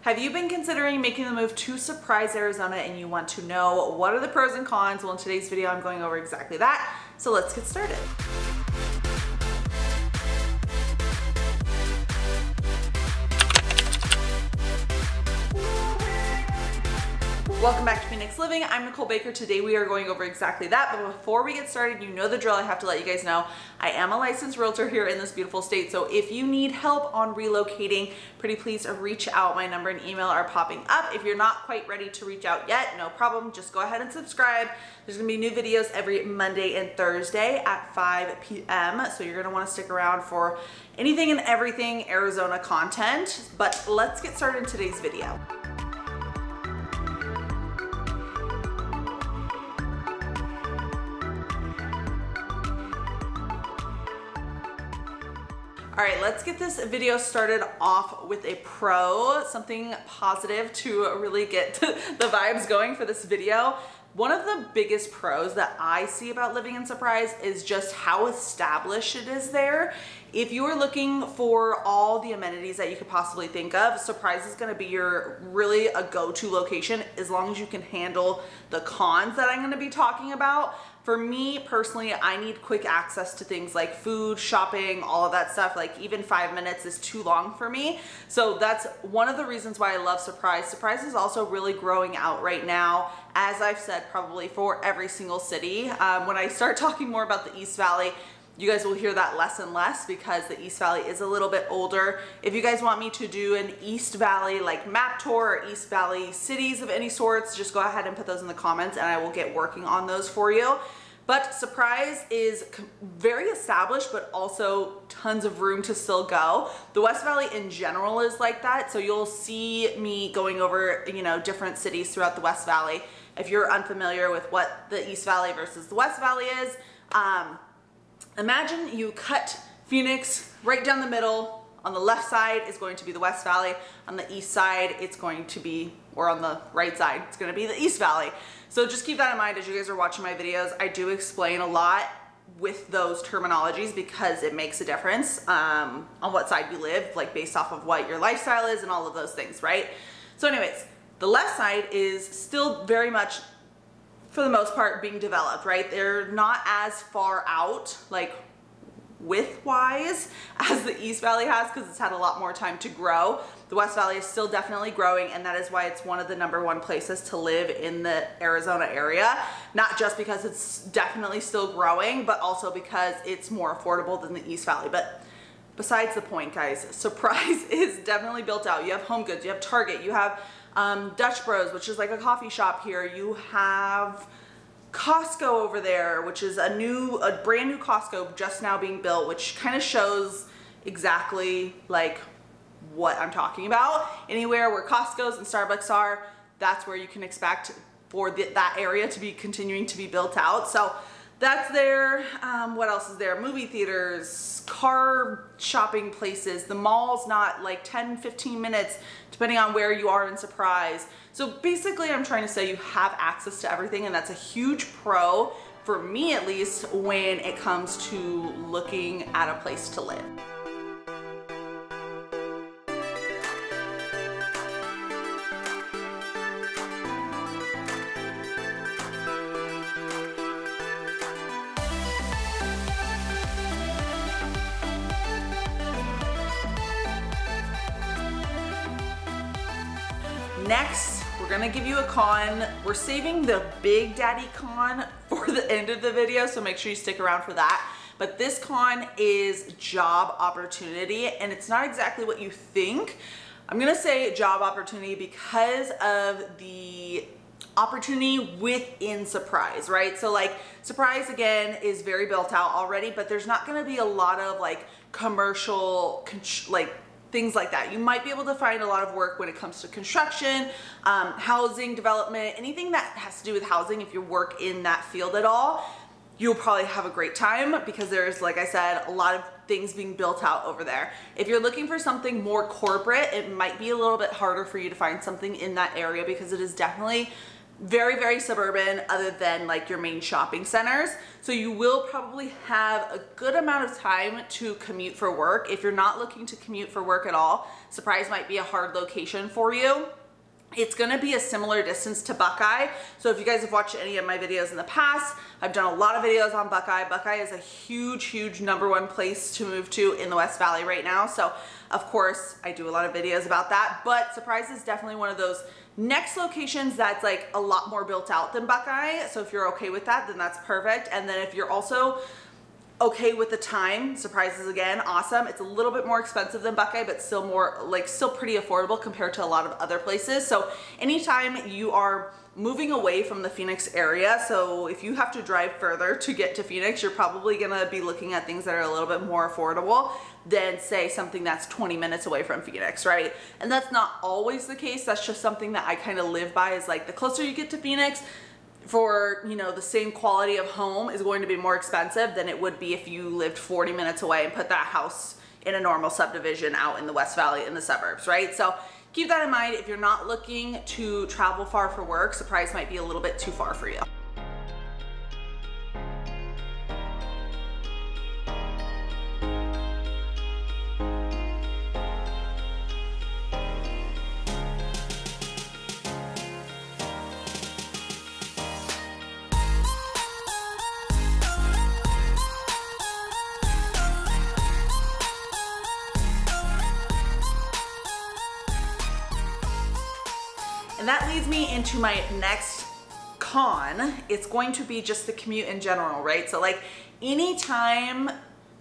Have you been considering making the move to Surprise, Arizona, and you want to know what are the pros and cons? Well, in today's video, I'm going over exactly that. So let's get started. Welcome back to Phoenix Living. I'm Nicole Baker. Today we are going over exactly that, but before we get started, you know the drill. I have to let you guys know I am a licensed realtor here in this beautiful state, so if you need help on relocating, pretty please reach out. My number and email are popping up. If you're not quite ready to reach out yet, no problem. Just go ahead and subscribe. There's gonna be new videos every Monday and Thursday at 5 p.m. So you're gonna wanna stick around for anything and everything Arizona content, but let's get started in today's video. All right, let's get this video started off with a pro, something positive to really get the vibes going for this video. One of the biggest pros that I see about living in Surprise is just how established it is there. If you are looking for all the amenities that you could possibly think of, Surprise is gonna be your really a go-to location as long as you can handle the cons that I'm gonna be talking about. For me personally, I need quick access to things like food, shopping, all of that stuff. Like even 5 minutes is too long for me. So that's one of the reasons why I love Surprise. Surprise is also really growing out right now, as I've said, probably for every single city. When I start talking more about the East Valley, you guys will hear that less and less because the East Valley is a little bit older. If you guys want me to do an East Valley like map tour or East Valley cities of any sorts, just go ahead and put those in the comments and I will get working on those for you. But Surprise is very established, but also tons of room to still go. The West Valley in general is like that. So you'll see me going over, you know, different cities throughout the West Valley. If you're unfamiliar with what the East Valley versus the West Valley is, imagine you cut Phoenix right down the middle. On the left side is going to be the West Valley. On the east side, it's going to be, or on the right side, it's going to be the East Valley. So just keep that in mind as you guys are watching my videos. I do explain a lot with those terminologies because it makes a difference on what side you live, like based off of what your lifestyle is and all of those things, right? So anyways, the left side is still very much, for the most part, being developed, right? They're not as far out, like width-wise, as the East Valley has because it's had a lot more time to grow. The West Valley is still definitely growing, and that is why it's one of the #1 places to live in the Arizona area. Not just because it's definitely still growing, but also because it's more affordable than the East Valley. But besides the point, guys, Surprise is definitely built out. You have Home Goods, you have Target, you have Dutch Bros, which is like a coffee shop here. You have Costco over there, which is a brand new Costco just now being built, which kind of shows exactly like what I'm talking about. Anywhere where Costco's and Starbucks are, that's where you can expect for that area to be continuing to be built out. So that's there. What else is there? Movie theaters, car shopping places. The mall's not like 10-15 minutes depending on where you are in Surprise. So basically I'm trying to say you have access to everything, and that's a huge pro for me, at least, when it comes to looking at a place to live. Next, we're gonna give you a con. We're saving the big daddy con for the end of the video, so make sure you stick around for that. But this con is job opportunity, and it's not exactly what you think. I'm gonna say job opportunity because of the opportunity within Surprise, right? So like Surprise again is very built out already, but there's not gonna be a lot of like commercial, like things like that. You might be able to find a lot of work when it comes to construction, housing development, anything that has to do with housing. If you work in that field at all, you'll probably have a great time because there's, like I said, a lot of things being built out over there. If you're looking for something more corporate, it might be a little bit harder for you to find something in that area because it is definitely very, very suburban other than like your main shopping centers. So you will probably have a good amount of time to commute for work. If you're not looking to commute for work at all, Surprise might be a hard location for you. It's gonna be a similar distance to Buckeye. So if you guys have watched any of my videos in the past, I've done a lot of videos on Buckeye. Buckeye is a huge, huge #1 place to move to in the West Valley right now. So of course I do a lot of videos about that, but Surprise is definitely one of those next locations that's like a lot more built out than Buckeye. So if you're okay with that, then that's perfect. And then if you're also okay with the time, Surprise is again awesome. It's a little bit more expensive than Buckeye, but still pretty affordable compared to a lot of other places. So anytime you are moving away from the Phoenix area, so if you have to drive further to get to Phoenix, you're probably gonna be looking at things that are a little bit more affordable than say something that's 20 minutes away from Phoenix, right? And that's not always the case. That's just something that I kind of live by, is like the closer you get to Phoenix, for, you know, the same quality of home is going to be more expensive than it would be if you lived 40 minutes away and put that house in a normal subdivision out in the West Valley in the suburbs, right? So keep that in mind. If you're not looking to travel far for work, Surprise might be a little bit too far for you. And that leads me into my next con. It's going to be just the commute in general, right? So like anytime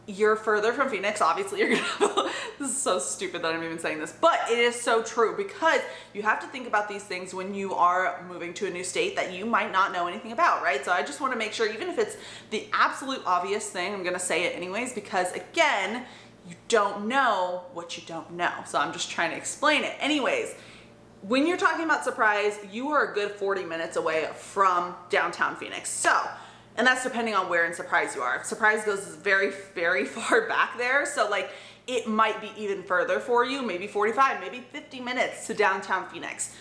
you're further from Phoenix, obviously you're gonna have, this is so stupid that I'm even saying this, but it is so true, because you have to think about these things when you are moving to a new state that you might not know anything about, right? So I just wanna make sure, even if it's the absolute obvious thing, I'm gonna say it anyways, because again, you don't know what you don't know. So I'm just trying to explain it. Anyways, when you're talking about Surprise, you are a good 40 minutes away from downtown Phoenix. So, and that's depending on where in Surprise you are. Surprise goes very, very far back there. So like, it might be even further for you, maybe 45, maybe 50 minutes to downtown Phoenix.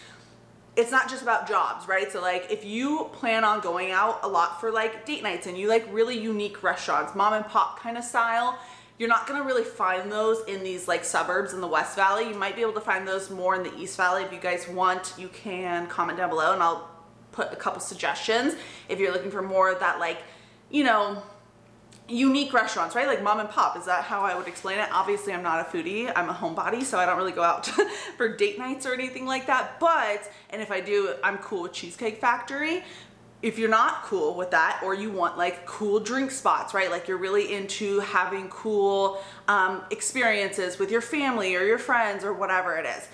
It's not just about jobs, right? So like, if you plan on going out a lot for like date nights and you like really unique restaurants, mom and pop kind of style, you're not gonna really find those in these like suburbs in the West Valley. You might be able to find those more in the East Valley. If you guys want, you can comment down below and I'll put a couple suggestions if you're looking for more of that, like, you know, unique restaurants, right? Like mom and pop, is that how I would explain it? Obviously I'm not a foodie, I'm a homebody, so I don't really go out for date nights or anything like that. But, and if I do, I'm cool with Cheesecake Factory. If you're not cool with that, or you want like cool drink spots, right? Like you're really into having cool experiences with your family or your friends or whatever it is,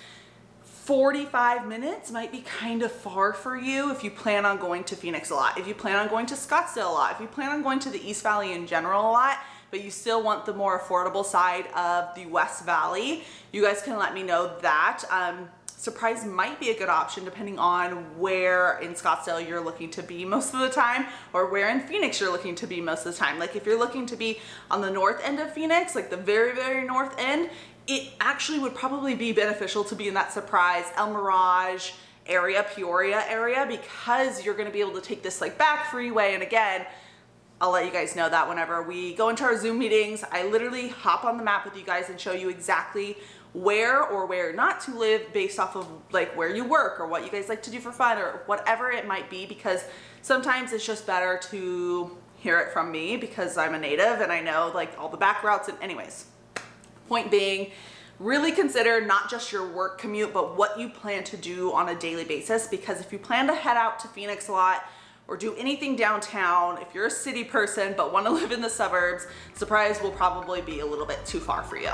45 minutes might be kind of far for you if you plan on going to Phoenix a lot, if you plan on going to Scottsdale a lot, if you plan on going to the East Valley in general a lot, but you still want the more affordable side of the West Valley. You guys can let me know that. Surprise might be a good option depending on where in Scottsdale you're looking to be most of the time, or where in Phoenix you're looking to be most of the time. Like if you're looking to be on the north end of Phoenix, like the very, very north end, it actually would probably be beneficial to be in that Surprise, El Mirage area, Peoria area, because you're gonna be able to take this like back freeway. And again, I'll let you guys know that whenever we go into our Zoom meetings, I literally hop on the map with you guys and show you exactly where or where not to live based off of like where you work or what you guys like to do for fun or whatever it might be, because sometimes it's just better to hear it from me because I'm a native and I know like all the back routes. And anyways, point being, really consider not just your work commute, but what you plan to do on a daily basis, because if you plan to head out to Phoenix a lot or do anything downtown, if you're a city person but want to live in the suburbs, Surprise will probably be a little bit too far for you.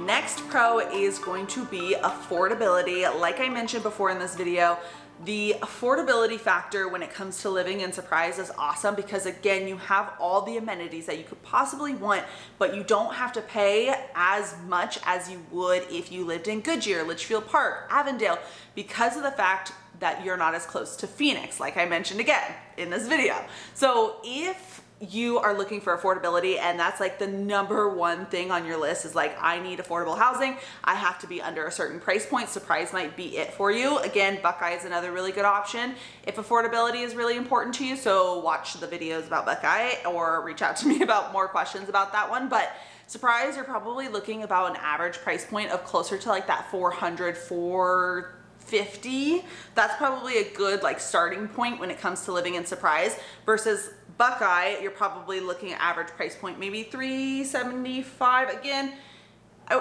Next pro is going to be affordability. Like I mentioned before in this video, The affordability factor when it comes to living in Surprise is awesome because again, you have all the amenities that you could possibly want, but you don't have to pay as much as you would if you lived in Goodyear, Litchfield Park, Avondale, because of the fact that you're not as close to Phoenix, like I mentioned again in this video. So if you are looking for affordability and that's like the number one thing on your list is like, I need affordable housing, I have to be under a certain price point, Surprise might be it for you. Again, Buckeye is another really good option if affordability is really important to you. So watch the videos about Buckeye or reach out to me about more questions about that one. But Surprise, you're probably looking about an average price point of closer to like that 400, 450. That's probably a good like starting point when it comes to living in Surprise versus Buckeye, you're probably looking at average price point, maybe 375. Again,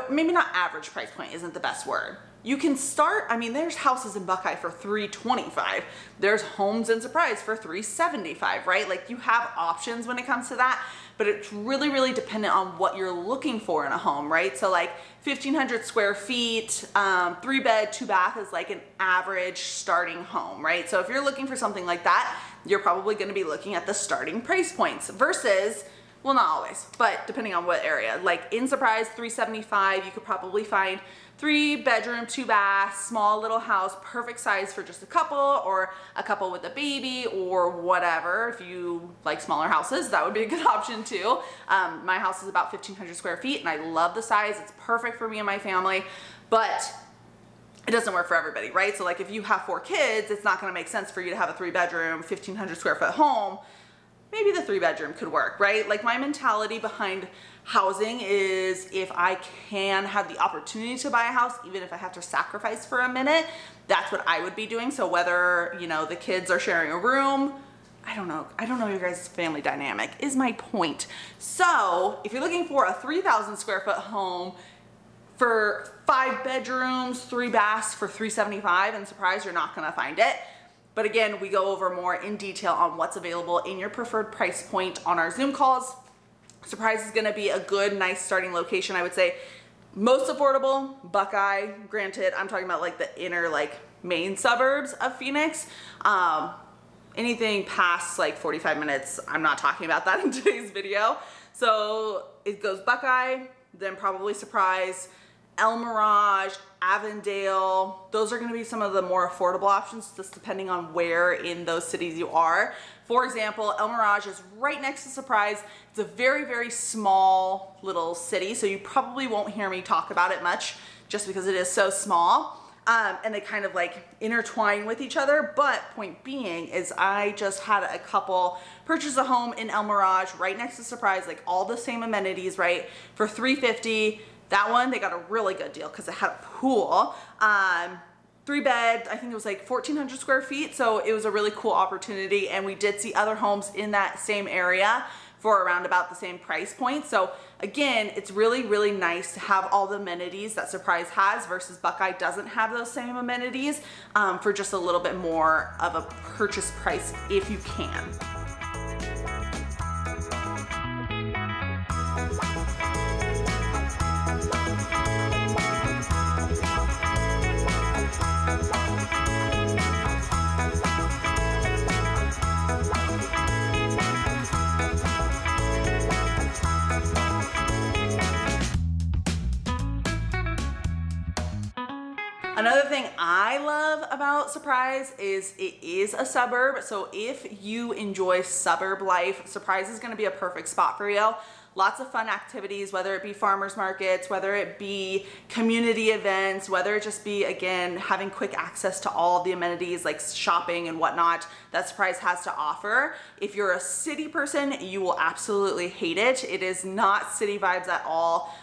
maybe not average price point isn't the best word. You can start, I mean, there's houses in Buckeye for 325. There's homes in Surprise for 375, right? Like you have options when it comes to that, but it's really, really dependent on what you're looking for in a home, right? So like 1,500 square feet, 3 bed, 2 bath is like an average starting home, right? So if you're looking for something like that, you're probably gonna be looking at the starting price points versus, well, not always, but depending on what area. Like in Surprise, 375, you could probably find 3 bedroom, 2 bath, small little house, perfect size for just a couple or a couple with a baby or whatever. If you like smaller houses, that would be a good option too. My house is about 1,500 square feet and I love the size. It's perfect for me and my family, but it doesn't work for everybody, right? So like if you have 4 kids, it's not gonna make sense for you to have a 3 bedroom, 1,500 square foot home. Maybe the 3 bedroom could work, right? Like my mentality behind housing is if I can have the opportunity to buy a house, even if I have to sacrifice for a minute, that's what I would be doing. So whether, you know, the kids are sharing a room, I don't know your guys' family dynamic is my point. So if you're looking for a 3,000 square foot home for 5 bedrooms, 3 baths for 375 and Surprise, you're not gonna find it. But again, we go over more in detail on what's available in your preferred price point on our Zoom calls. Surprise is gonna be a good, nice starting location. I would say most affordable, Buckeye. Granted, I'm talking about like the inner like main suburbs of Phoenix. Anything past like 45 minutes, I'm not talking about that in today's video. So it goes Buckeye, then probably Surprise, El Mirage, Avondale. Those are gonna be some of the more affordable options just depending on where in those cities you are. For example, El Mirage is right next to Surprise. It's a very, very small little city, so you probably won't hear me talk about it much just because it is so small. And they kind of like intertwine with each other. But point being is I just had a couple purchase a home in El Mirage right next to Surprise, like all the same amenities, right? For $350. That one, they got a really good deal because it had a pool. 3 bed, I think it was like 1,400 square feet. So it was a really cool opportunity. And we did see other homes in that same area for around about the same price point. So again, it's really, really nice to have all the amenities that Surprise has versus Buckeye doesn't have those same amenities for just a little bit more of a purchase price if you can. Another thing I love about Surprise is it is a suburb. So if you enjoy suburb life, Surprise is gonna be a perfect spot for you. Lots of fun activities, whether it be farmers markets, whether it be community events, whether it just be, again, having quick access to all the amenities like shopping and whatnot that Surprise has to offer. If you're a city person, you will absolutely hate it. It is not city vibes at all.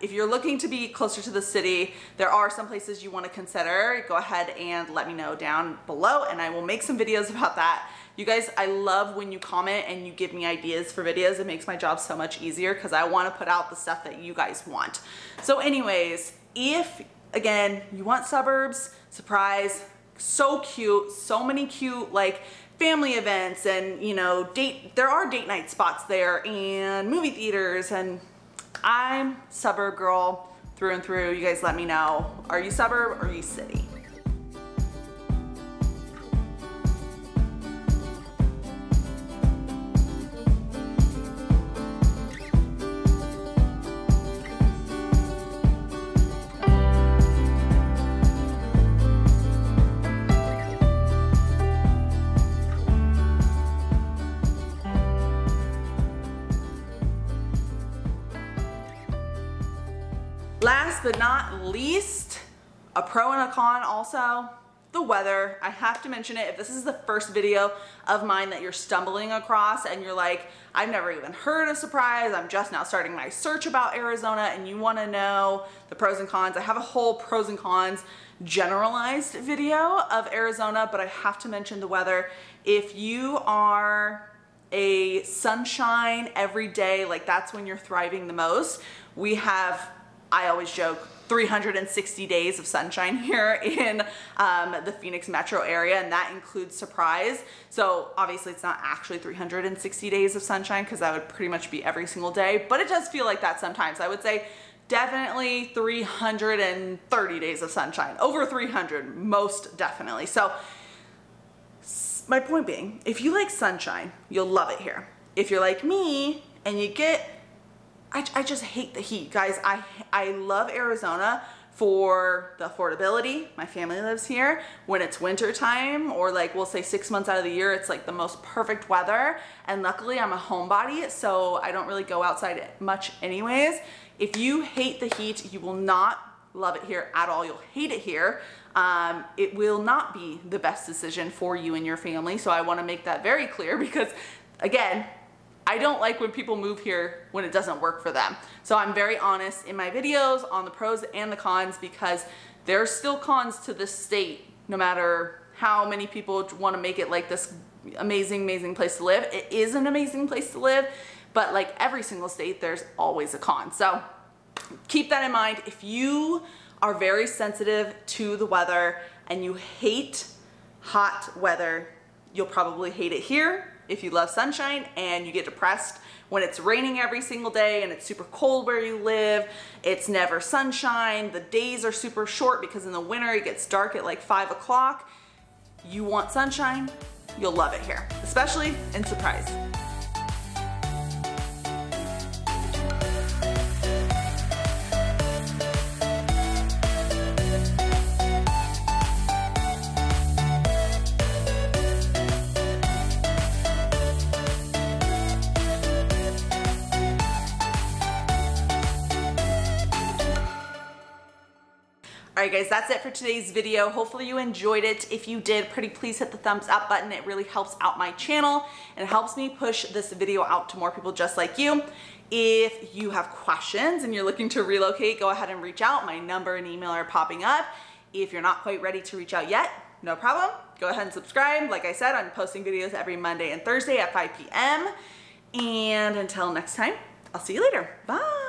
If you're looking to be closer to the city, there are some places you want to consider. Go ahead and let me know down below and I will make some videos about that. You guys, I love when you comment and you give me ideas for videos. It makes my job so much easier because I want to put out the stuff that you guys want. So anyways, if, again, you want suburbs, Surprise, so cute, so many cute like family events and, you know, there are date night spots there and movie theaters, and I'm suburb girl through and through. You guys let me know. Are you suburb or are you city? Last but not least, a pro and a con also, the weather. I have to mention it. If this is the first video of mine that you're stumbling across and you're like, I've never even heard of Surprise, I'm just now starting my search about Arizona, and you want to know the pros and cons, I have a whole pros and cons generalized video of Arizona, but I have to mention the weather. If you are a sunshine every day, like that's when you're thriving the most. We have, I always joke, 360 days of sunshine here in the Phoenix metro area, and that includes Surprise. So obviously it's not actually 360 days of sunshine because that would pretty much be every single day, but it does feel like that sometimes. I would say definitely 330 days of sunshine, over 300, most definitely. So my point being, if you like sunshine, you'll love it here. If you're like me and you get, I just hate the heat, guys. I love Arizona for the affordability. My family lives here. When it's winter time, or like we'll say 6 months out of the year, it's like the most perfect weather. And luckily I'm a homebody, so I don't really go outside much anyways. If you hate the heat, you will not love it here at all. You'll hate it here. It will not be the best decision for you and your family. So I want to make that very clear because, again, I don't like when people move here when it doesn't work for them. So I'm very honest in my videos on the pros and the cons, because there's still cons to this state, no matter how many people want to make it like this amazing, amazing place to live. It is an amazing place to live, but like every single state, there's always a con. So keep that in mind. If you are very sensitive to the weather and you hate hot weather, you'll probably hate it here. If you love sunshine and you get depressed when it's raining every single day and it's super cold where you live, it's never sunshine, the days are super short because in the winter it gets dark at like 5 o'clock, you want sunshine, you'll love it here, especially in Surprise. Alright guys, that's it for today's video. Hopefully you enjoyed it. If you did, pretty please hit the thumbs up button. It really helps out my channel and it helps me push this video out to more people just like you. If you have questions and you're looking to relocate, go ahead and reach out. My number and email are popping up. If you're not quite ready to reach out yet, no problem. Go ahead and subscribe. Like I said, I'm posting videos every Monday and Thursday at 5 p.m. And until next time, I'll see you later. Bye.